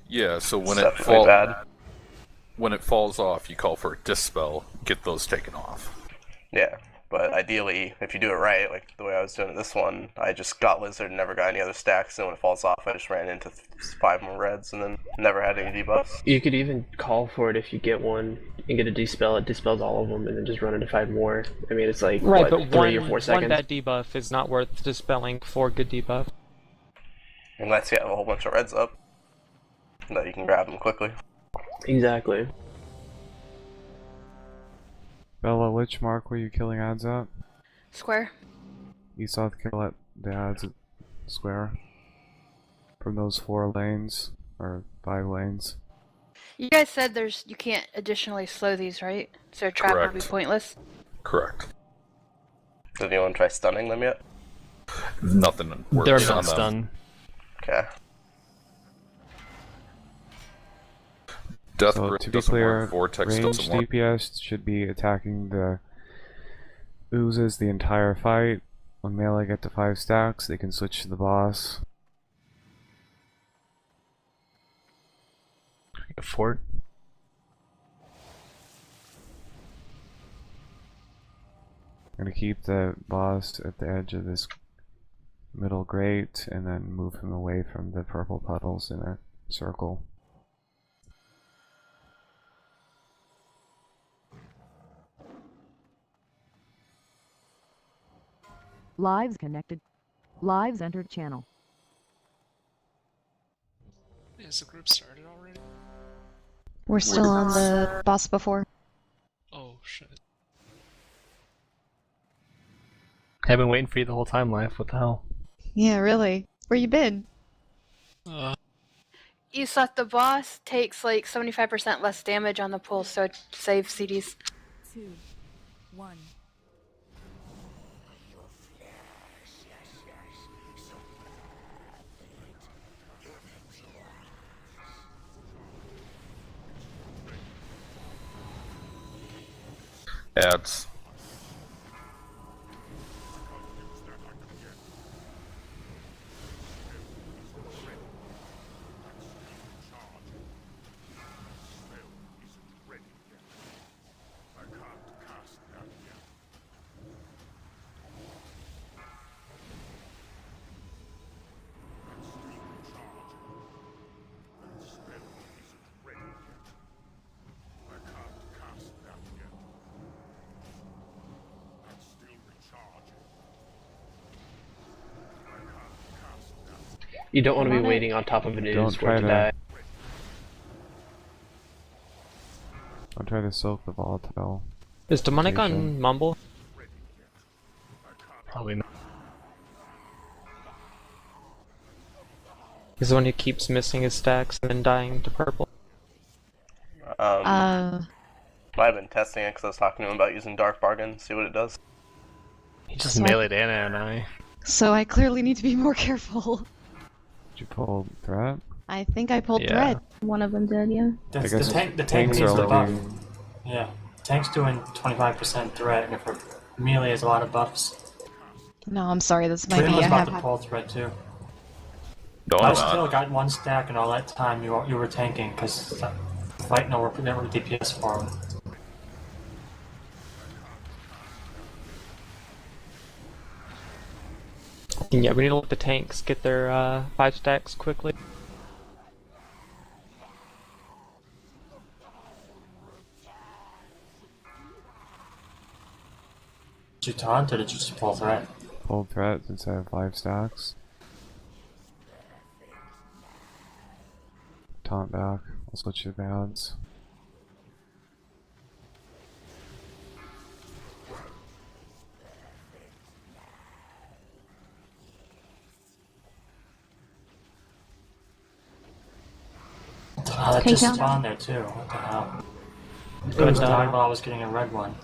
Yeah, so It's definitely bad. when it falls off, you call for a dispel, get those taken off. Yeah, but ideally, if you do it right, like the way I was doing it this one, I just got Lizard and never got any other stacks, and when it falls off, I just ran into 5 more reds and then never had any debuffs. You could even call for it if you get one and get a dispel. It dispels all of them, and then just run into 5 more. I mean, it's like Right, what, but 3 or 4 seconds. one bad debuff is not worth dispelling for good debuff. Unless you have a whole bunch of reds up, that you can grab them quickly. Exactly. Bella, which mark were you killing ads at? Square. You saw the kill at the ads at square? From those 4 lanes, or 5 lanes? You guys said you can't additionally slow these, right? So a trap would be pointless. Correct. Did anyone try stunning them yet? Nothing They're works on not them. stun. Okay. Death So Grip to be doesn't clear, work, Vortex ranged doesn't work. DPS should be attacking the oozes the entire fight. When melee get to 5 stacks, they can switch to the boss. A fort. I'm gonna keep the boss at the edge of this middle grate and then move him away from the purple puddles in a circle. Lives connected. Lives entered channel. Is the group started already? We're still on the boss before. Oh shit. I've been waiting for you the whole time, Life. What the hell? Yeah, really. Where you been? You thought the boss takes like 75% less damage on the pull, so it saves CDs. 2, 1. Ads. You don't want to be waiting on top of an Don't ooze for it try to die. I'll try to soak the volatile. Is Demonic on Mumble? Probably not. He's the one who keeps missing his stacks and then dying to purple. Might have been testing it because I was talking to him about using Dark Bargain, see what it does. He just meleeed Anna and I. So I clearly need to be more careful. Did you pull threat? I think I pulled Yeah. thread. One of them did, yeah. I guess The tank tanks needs are the buff. looking- Yeah, tank's doing 25% threat, and if her melee has a lot of buffs. No, I'm sorry, this might Freeman be was I about have to pull threat too. No, I I'm still not. got 1 stack, and all that time you were tanking because fight no were DPS for him. And yeah, we need to let the tanks get their 5 stacks quickly. Did you taunt or did you just pull threat? Pulled threat since I have 5 stacks. Taunt back. I'll switch to balance. That Take just down. spawned there too. What the hell? It Good was job. dying while I was getting a red one.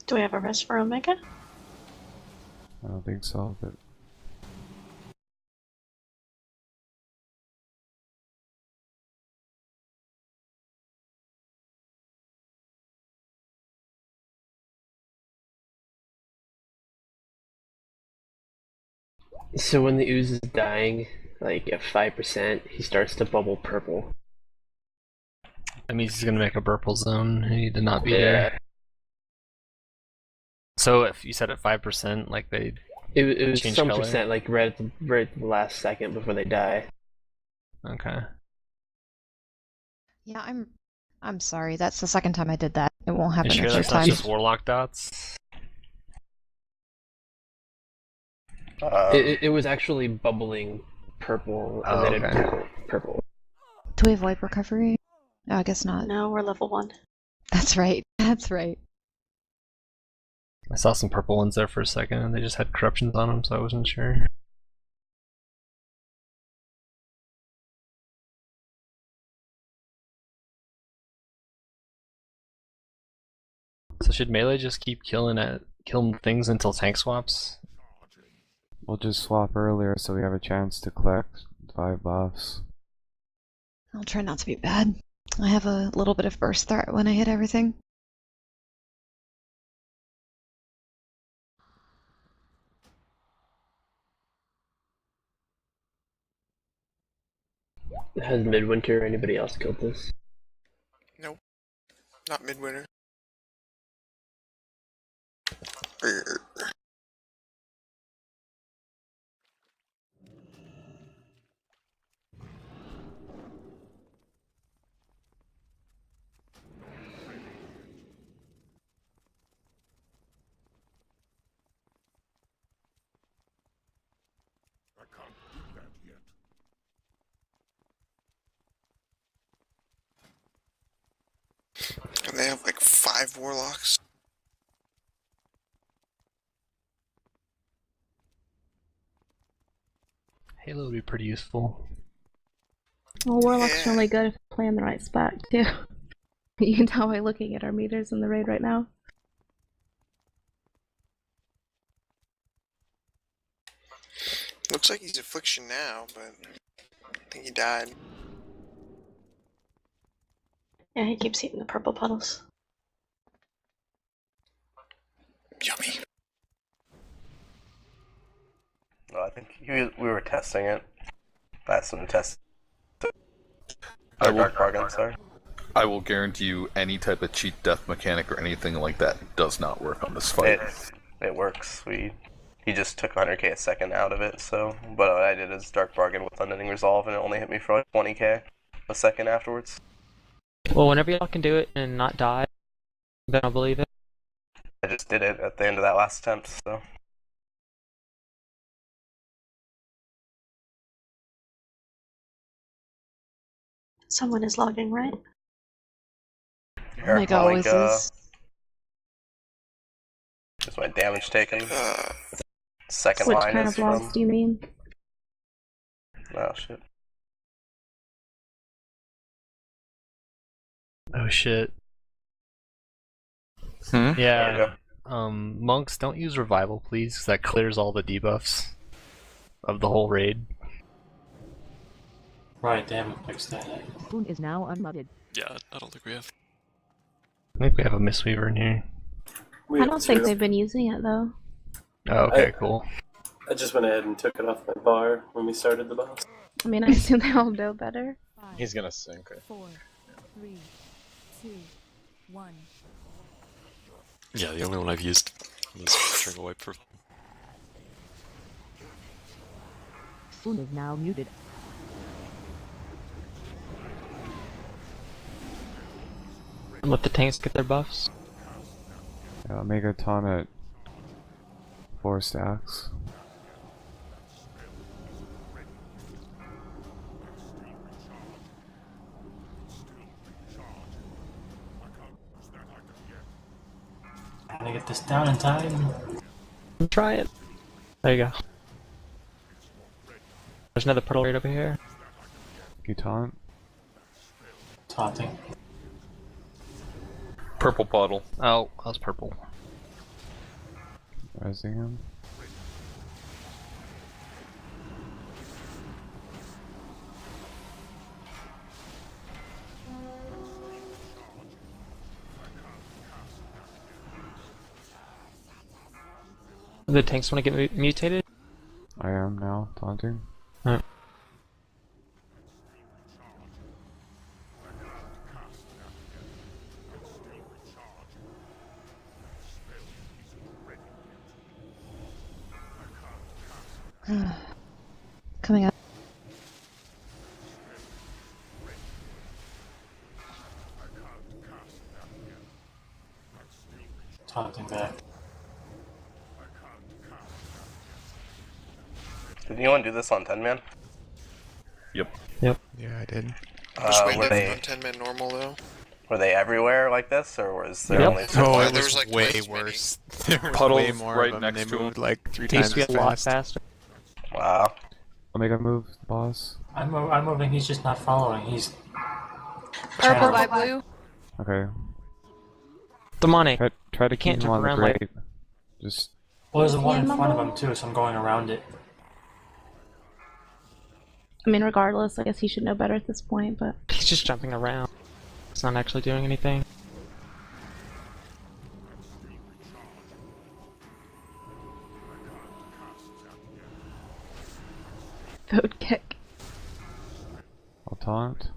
Do we have a rest for Omega? I don't think so, but So when the ooze is dying, like at 5%, he starts to bubble purple. That means he's gonna make a purple zone. He need to not be Yeah. there. So if you set it 5%, like they It was change some color? percent, like right at the last second before they die. Okay. Yeah, I'm sorry. That's the second time I did that. It won't happen You sure a third that's not time. just warlock dots? It was actually bubbling purple, and Oh, then it okay. turned purple. Do we have wipe recovery? No, I guess not. No, we're level 1. That's right. That's right. I saw some purple ones there for a second, and they just had corruptions on them, so I wasn't sure. So should melee just keep killing things until tank swaps? we'll just swap earlier so we have a chance to collect 5 buffs. I'll try not to be bad. I have a little bit of burst threat when I hit everything. Has Midwinter or anybody else killed this? Nope. Not Midwinter. And they have like 5 warlocks. Halo would be pretty useful. Well, Warlock's really good if you play in the right spot, too. You can tell by looking at our meters in the raid right now. Looks like he's Affliction now, but I think he died. Yeah, he keeps eating the purple puddles. Yummy. No, I think we were testing it. That's some test. Dark bargain, sorry. I will guarantee you any type of cheat death mechanic or anything like that does not work on this fight. It works. He just took 100k a second out of it, so... But what I did is Dark Bargain with Unending Resolve, and it only hit me for like 20k a second afterwards. Well, whenever y'all can do it and not die, then I'll believe it. I just did it at the end of that last attempt, so... Someone is logging, right? Here, Like always is. Is my damage taken? Second Which line kind is of logs from... do you mean? Oh, shit. Oh shit. Hmm? Yeah. Monks, don't use revival, please, 'cause that clears all the debuffs of the whole raid. Right, damn it, fix that. Boon is now unmuted. Yeah, I don't think we have. I think we have a Mistweaver in here. I don't think they've been using it, though. Oh, okay, cool. I just went ahead and took it off my bar when we started the boss. I mean, I assume they all know better. He's gonna sink. 4, 3, 2, 1. Yeah, the only one I've used was String Wipe for. Boon is now muted. Let the tanks get their buffs. Omega Ton at 4 stacks. Trying to get this down in time. Try it. There you go. There's another puddle right over here. You taunt? Taunting. Purple puddle. Oh, that was purple. Rising him. The tanks want to get mutated? I am now taunting. Alright. Coming up. Taunting back. Did anyone do this on 10 man? Yep. Yep. Yeah, I did. Just waiting Were to they on 10 man normal though. were they everywhere like this, or was there Yep. only? Oh, Yeah, it there was, was, like, way twice as many. worse. There was Puddles way more right of them, and next they to moved him. like 3 It used times to be as a lot fast. faster. Wow. Omega move, boss. I'm moving, he's just not following. He's Purple Channel. by blue. Okay. Demonic. Try to You keep can't him jump on the around like- grate. Just Well, there's one in Yeah, front of Mumble. him too, so I'm going around it. I mean, regardless, I guess he should know better at this point, but He's just jumping around. It's not actually doing anything. vote kick. I'll taunt.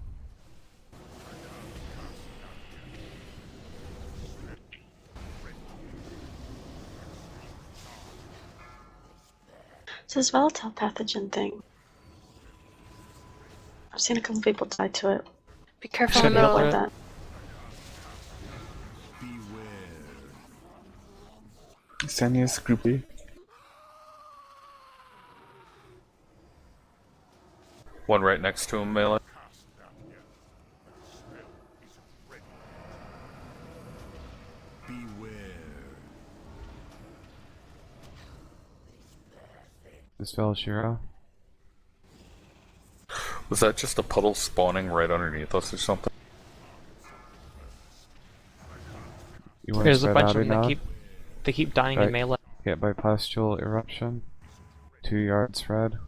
It's this volatile pathogen thing. I've seen a couple people die to it. Be careful in Should the be middle. able Like to- that. Xenia's groupie. One right next to him, melee. Dispel Shira. Was that just a puddle spawning right underneath us or something? You want to There's a spread bunch out of them that enough? keep dying Right. in melee. Get by pustule eruption. 2 yards spread.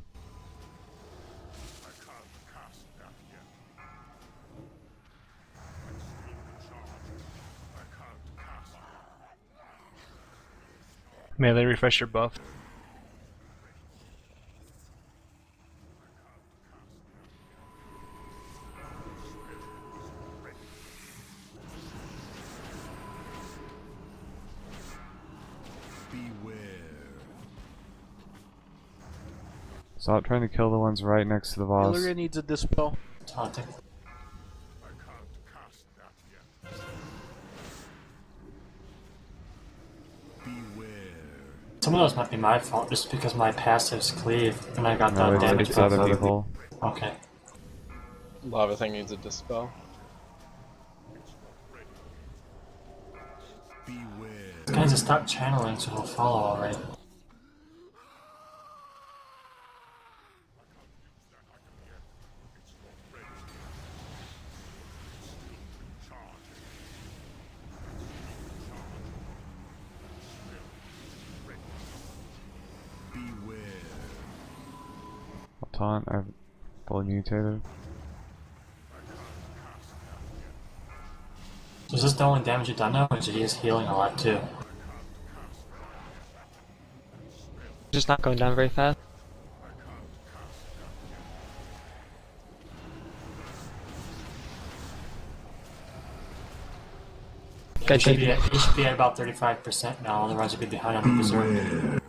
Melee refresh your buff. Stop trying to kill the ones right next to the boss. Illyria needs a dispel. Taunting. Some of those might be my fault, just because my passives cleave, and I got No, that damage. it's other people. Okay. Lava thing needs a dispel. These guys just stop channeling, so he'll follow already. I'll taunt. I've fully mutated. So is this the only damage you've done now, or is he healing a lot too? Just not going down very fast. He should be at about 35% now, otherwise he'd be behind on the berserk.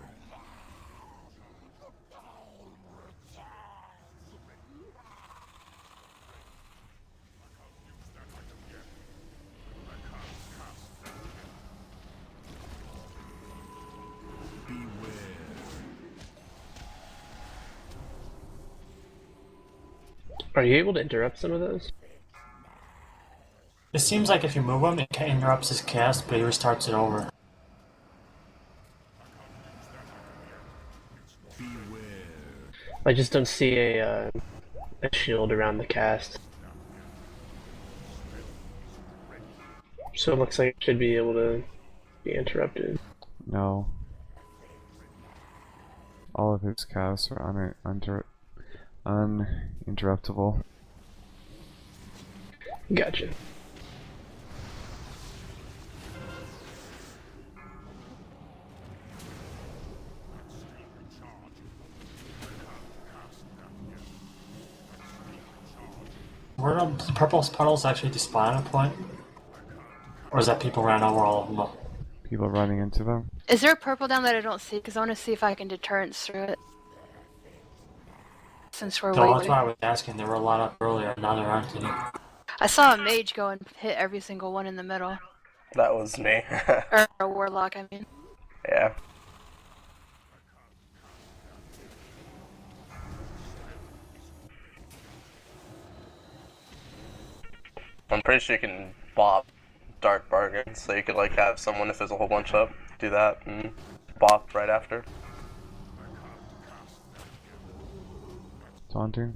Are you able to interrupt some of those? It seems like if you move him, it interrupts his cast, but he restarts it over. I just don't see a shield around the cast. So it looks like it should be able to be interrupted. No. All of his casts are uninterruptible. Gotcha. Were the purple puddles actually despawn at a point? Or is that people ran over all of them? People running into them. Is there a purple down that I don't see? Because I want to see if I can deterrence through it. Since we're So that's waiting. why I was asking. There were a lot up earlier, now there aren't any. I saw a mage go and hit every single one in the middle. That was me. Or a warlock, I mean. Yeah. I'm pretty sure you can bop dark bargains, so you could like have someone, if there's a whole bunch up, do that and bop right after. Taunting.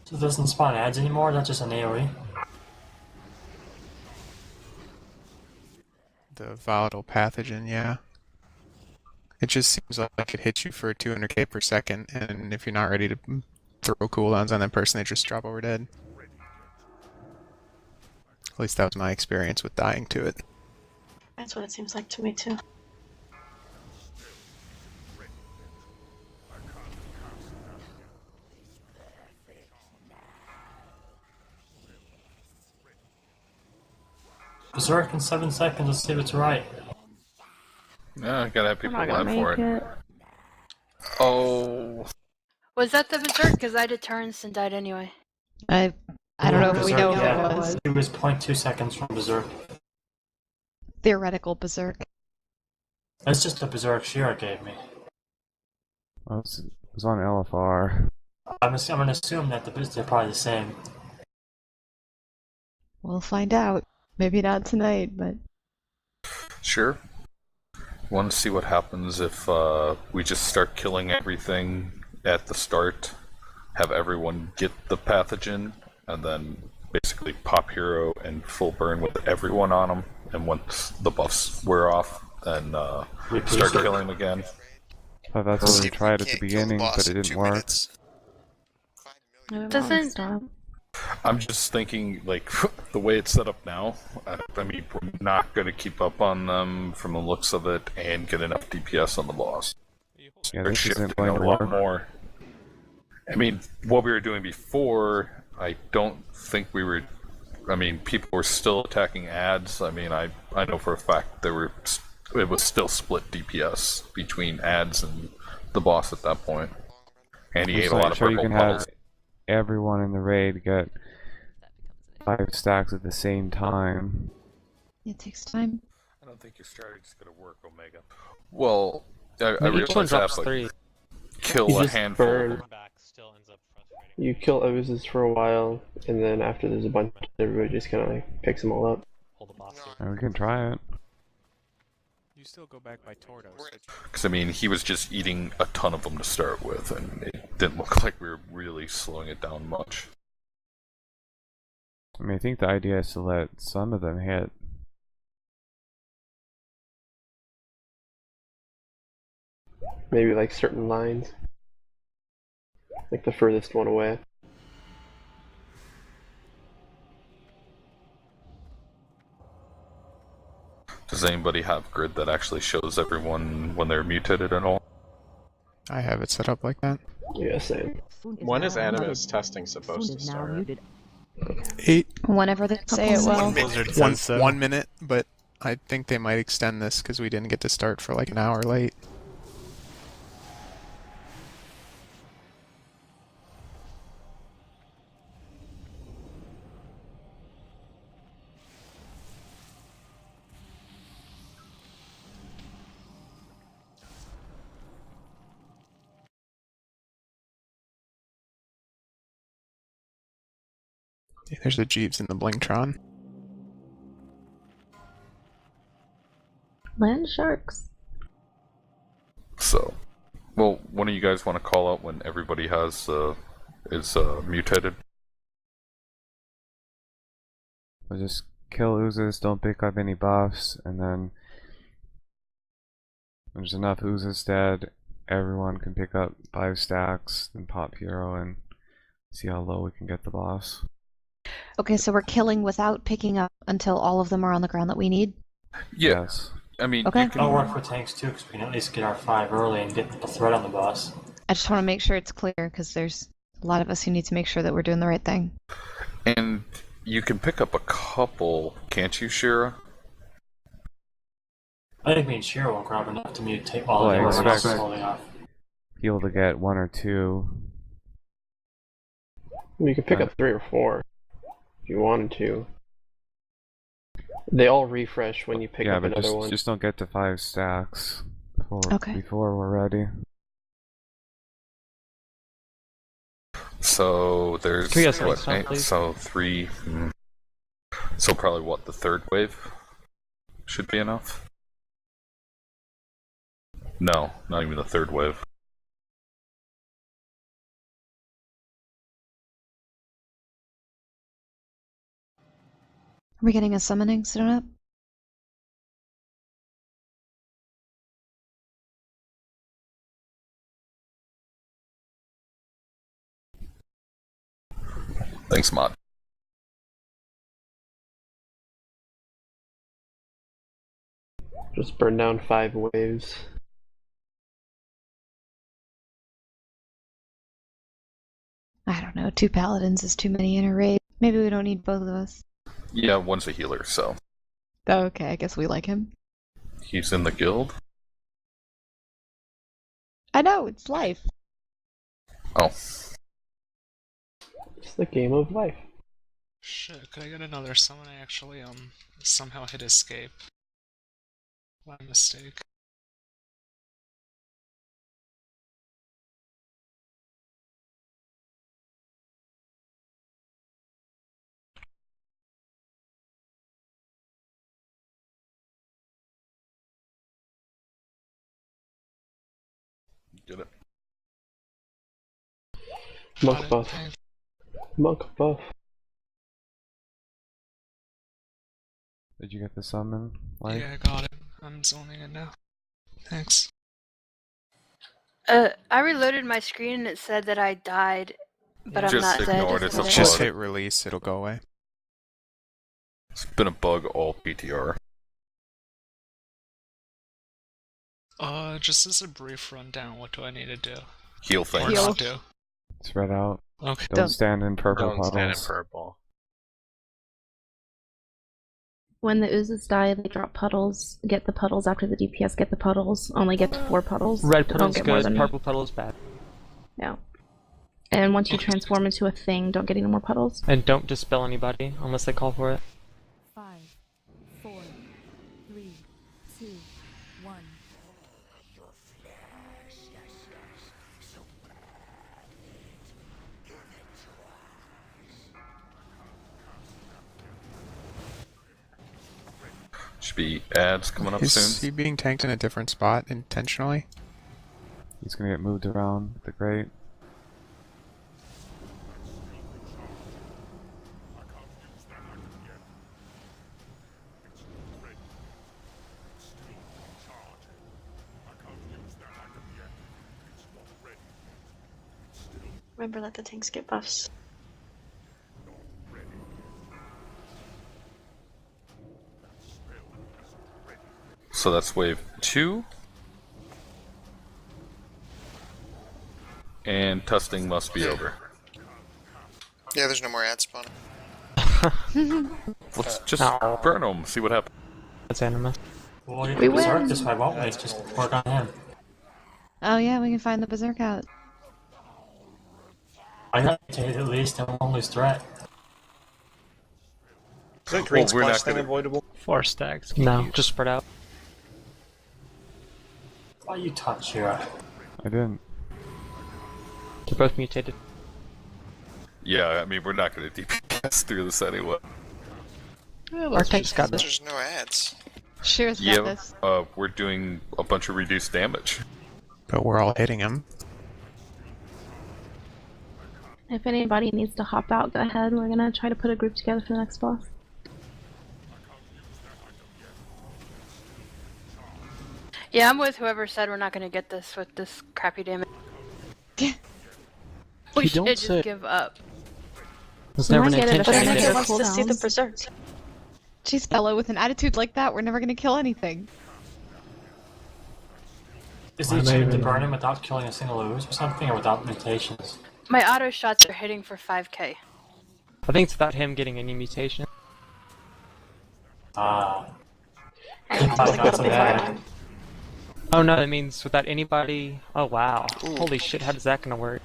So it doesn't spawn ads anymore, that's just an AoE? The volatile pathogen, yeah. It just seems like it hits you for 200k per second, and if you're not ready to throw cooldowns on that person, they just drop over dead. At least that was my experience with dying to it. That's what it seems like to me too. Berserk in 7 seconds, let's see if it's right. Yeah, I gotta have people I'm not live gonna for make it. Oh. Was that the berserk? Because I deterrenced and died anyway. I don't know if we know if yeah, it was. It was 0.2 seconds from Berserk. Theoretical berserk. That's just the Berserk Shira gave me. Well, it was on LFR. I'm gonna assume that they're probably the same. We'll find out. Maybe not tonight, but Sure. Want to see what happens if we just start killing everything at the start, have everyone get the pathogen, and then basically pop hero and full burn with everyone on them, and once the buffs wear off, then start killing them again. Thought that's what we tried at the beginning, but it didn't work. Doesn't... I'm just thinking, like, the way it's set up now, I mean, we're not going to keep up on them from the looks of it and get enough DPS on the boss. Yeah, They're this isn't shifting going a to lot work. more. I mean, what we were doing before, I don't think we were... I mean, people were still attacking ads. I mean, I know for a fact it was still split DPS between ads and the boss at that point. And he ate a lot of Sure, you purple can puddles. have everyone in the raid get 5 stacks at the same time. it takes time. I don't think your strategy's going to work, Omega. Well, I Each one realize drops that, but 3. kill You a just handful of burn. them. You kill oozes for a while, and then after there's a bunch, everybody just kind of like picks them all up. And we can try it. You still go back by Tordos. Because, I mean, he was just eating a ton of them to start with, and it didn't look like we were really slowing it down much. I mean, I think the idea is to let some of them hit. Maybe like certain lines. Like the furthest one away. Does anybody have grid that actually shows everyone when they're mutated at all? I have it set up like that. Yeah, same. When is Animus testing supposed to start? 8. Whenever they say it will. One minute, but I think they might extend this because we didn't get to start for like an hour late. There's a Jeeves in the Blingtron. Land sharks. So, well, one of you guys want to call out when everybody has is mutated? We'll just kill oozes, don't pick up any buffs, and then when there's enough oozes dead, everyone can pick up 5 stacks, then pop hero and see how low we can get the boss. Okay, so we're killing without picking up until all of them are on the ground that we need? Yes. I mean, Okay. you can... That'll work for tanks too, because we can at least get our 5 early and get the threat on the boss. I just want to make sure it's clear, because there's a lot of us who need to make sure that we're doing the right thing. And you can pick up a couple, can't you, Shira? I think me and Shira will grab enough to mutate all Well, of I the other ones expect holding off. heal to get 1 or 2. You could pick up 3 or 4 if you wanted to. They all refresh when you pick up but another one. just don't get to 5 stacks before we're ready. So there's Can we get what, some stuff, please? so 3. So probably what, the 3rd wave should be enough? No, not even the 3rd wave. Are we getting a summoning set up? Thanks, Mod. Just burn down 5 waves. I don't know, 2 paladins is too many in a raid. Maybe we don't need both of us. Yeah, one's a healer, so Okay, I guess we like him. he's in the guild. I know, it's life. Oh. It's the game of life. Shit, could I get another summon? I actually somehow hit escape. My mistake. Get it. Monk buff. Monk buff. Did you get the summon? Light? Yeah, I got it. I'm zoning it now. Thanks. I reloaded my screen and it said that I died, but I'm Just not dead. ignore it, it's a isn't Just bug. hit release, it'll go away. It's been a bug all PTR. Just as a brief rundown, what do I need to do? Heal things. Or not do? Spread out. Okay. Don't stand in purple Don't puddles. stand in purple. When the oozes die, they drop puddles. Get the puddles after the DPS. Get the puddles. Only get to 4 puddles. Red Don't puddle's get more good, than purple puddle's bad. Yeah. And once you transform into a thing, don't get any more puddles. And don't dispel anybody unless they call for it. 5, 4, 3, 2, 1. Should be ads coming up Is soon. he being tanked in a different spot intentionally? He's gonna get moved around with the grate. Remember, let the tanks get buffs. So that's wave 2. And testing must be over. Yeah, there's no more ad spawning. Let's just burn him, see what happens. That's animus. Well, We we Berserk win. this way, won't we? Just work on him. Oh yeah, we can find the Berserk out. I got mutated at least, and won't lose threat. Is that green we're not splash thing gonna- avoidable? 4 stacks. No, just spread out. Why you touch Shira? I didn't. They're both mutated. Yeah, I mean, we're not going to DPS pass through this anyway. Yeah, let's just got this. There's no ads. Shear's got Yeah, this. we're doing a bunch of reduced damage. But we're all hitting him. If anybody needs to hop out, go ahead. We're gonna try to put a group together for the next boss. Yeah, I'm with whoever said we're not gonna get this with this crappy damage. We You should don't just say. give up. There's We never might an get it if intention I to make get it it. wants to see the cooldowns. berserks. Jeez, Bella, with an attitude like that, we're never gonna kill anything. Is he achieving to burn him without killing a single ooze or something, or without mutations? My auto shots are hitting for 5k. I think it's about him getting any mutation. Ah. That's bad. Oh no, that means without anybody. Oh wow. Holy shit, how does that gonna work?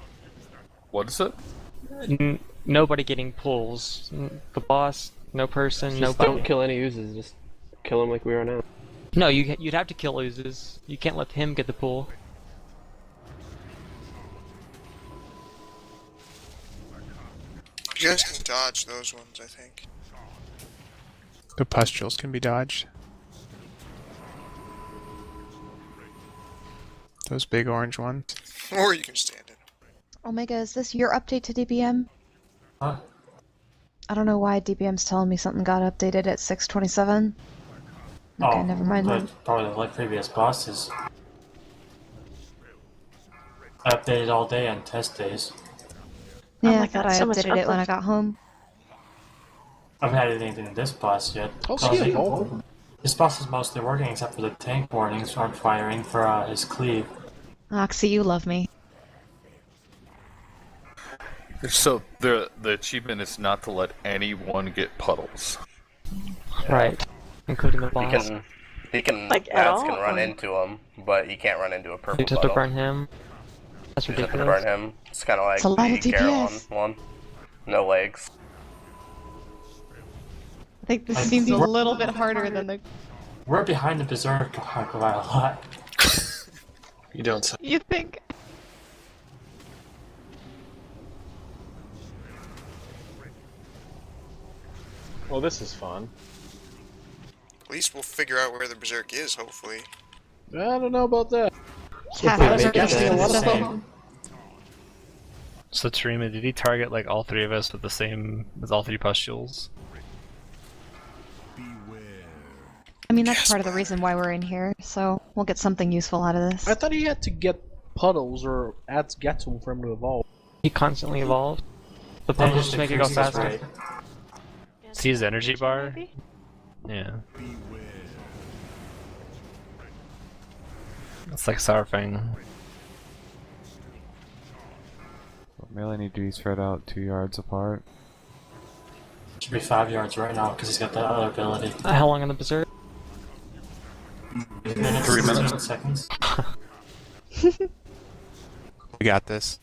What is it? Nobody getting pulls. The boss, no person, Just nobody. don't kill any oozes. Just kill him like we are now. No, you'd have to kill oozes. You can't let him get the pull. You guys can dodge those ones, I think. The pustules can be dodged. Those big orange ones. Or you can stand it. Omega, is this your update to DBM? Huh? I don't know why DBM's telling me something got updated at 6:27. Okay, never mind then. Probably like previous bosses. Updated all day on test days. Yeah, Oh my I thought God, I so much updated it when I upload. got home. I haven't had anything in this boss yet. Oh, see you, Hulk. This boss is mostly working except for the tank warnings aren't firing for his cleave. Oxy, you love me. So the achievement is not to let anyone get puddles. Right. Including the boss. He can, Like, at Bats all, can run or- into him, but you can't run into a purple You just have to puddle. burn him. That's You just have to ridiculous. burn him. It's kind of like It's a lot the of DPS. Carolyn one. No legs. I think this Like, seems a we're- little bit harder than the. We're behind the Berserk by a lot. You don't say. You think? Well, this is fun. At least we'll figure out where the berserk is, hopefully. I don't know about that. Half we of make us it are then. so- So Tarima, did he target like all three of us with all three pustules? I mean, that's part of the reason why we're in here, so we'll get something useful out of this. I thought he had to get puddles or ads get to him for him to evolve. He constantly evolved. The That puddles just just make it go increases his faster. rate. See his energy bar? Yeah. It's like Sourfang. Melee need to be spread out 2 yards apart. Should be 5 yards right now because he's got that other ability. How long on the berserk? 3 minutes. 3 minutes. 7 seconds. We got this.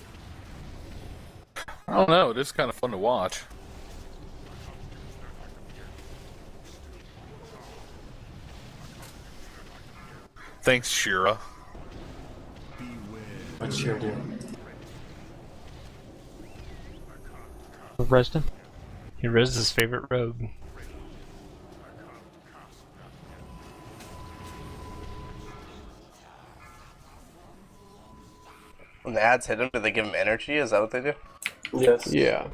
I don't know, it is kind of fun to watch. Thanks, Shira. What's Shira do? Reston? He rezzed his favorite rogue. When the ads hit him, do they give him energy? Is that what they do? Yes. Yeah.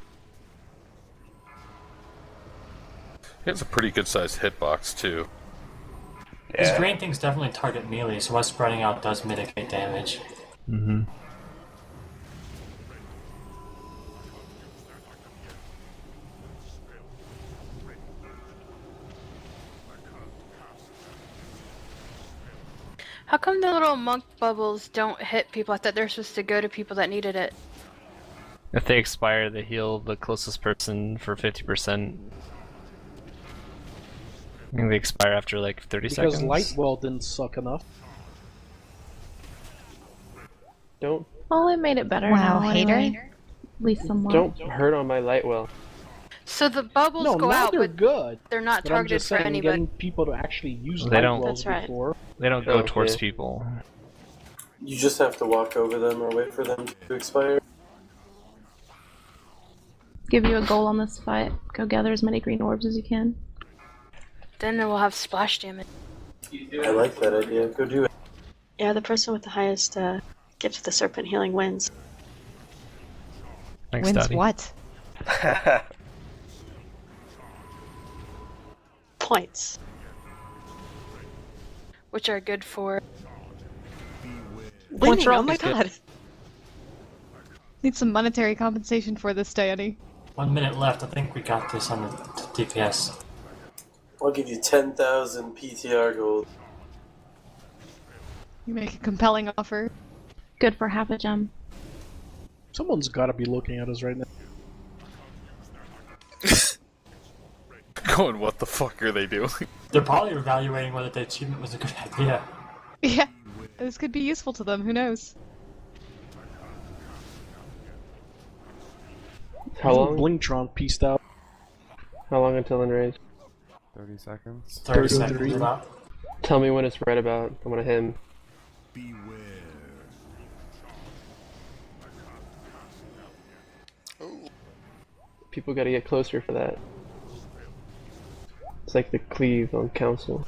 He has a pretty good sized hitbox, too. His green things definitely target melee, so us spreading out does mitigate damage. Mm-hmm. How come the little monk bubbles don't hit people? I thought they're supposed to go to people that needed it. If they expire, they heal the closest person for 50%. I think they expire after like 30 Because seconds. Lightwell didn't suck enough. Don't Well, it made it better. Wow, now, hater. anyway. At least somewhat. don't hurt on my light well. So the bubbles No, go now out, they're but good. they're not But I'm targeted just for saying, anybody. getting people to actually use They don't- Lightwells That's right. before. They don't go Okay. towards people. You just have to walk over them or wait for them to expire. Give you a goal on this fight. Go gather as many green orbs as you can. Then we'll have splash damage. I like that idea. Go do it. Yeah, the person with the highest gift of the serpent healing wins. Thanks, Wins Daddy. what? Points. Which are good for. Winning, oh my is good. god. Need some monetary compensation for this, Danny. 1 minute left. I think we got this on the DPS. I'll give you 10,000 PTR gold. You make a compelling offer. Good for half a gem. Someone's gotta be looking at us right now. Going, what the fuck are they doing? They're probably evaluating whether the achievement was a good idea. Yeah, this could be useful to them. Who knows? How long? Blingtron pieced out. How long until enrage? 30 seconds. 30 seconds about. Tell me when it's right about. I want to hit him. Ooh. People gotta get closer for that. It's like the cleave on council.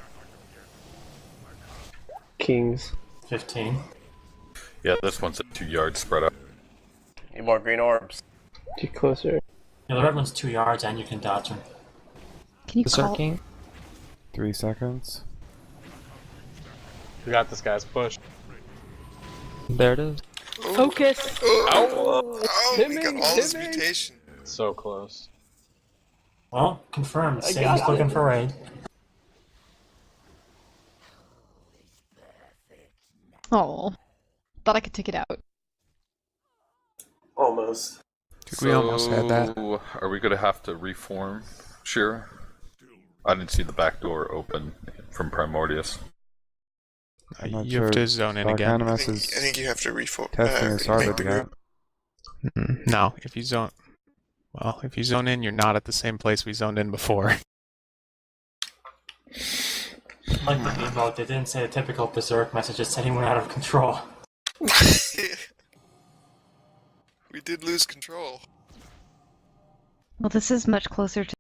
Kings. 15. Yeah, this one's at 2 yards spread out. Need more green orbs. Get closer. Yeah, the red one's 2 yards and you can dodge them. Can you call? Berserking. 3 seconds. We got this, guys. Push. There it is. Focus! Oh, we got all this mutation. So close. Well, confirmed. Satan's looking for raid. Oh, thought I could take it out. Almost. Dude, we almost had that. So, are we gonna have to reform? Sure. I didn't see the back door open from Primordius. I'm not You have sure. to zone in Dark again. Animus I is think you have to testing his hard make to the get. group. No, if you zone... Well, if you zone in, you're not at the same place we zoned in before. Like the emote, they didn't say the typical berserk message, it said he went out of control. We did lose control. Well, this is much closer to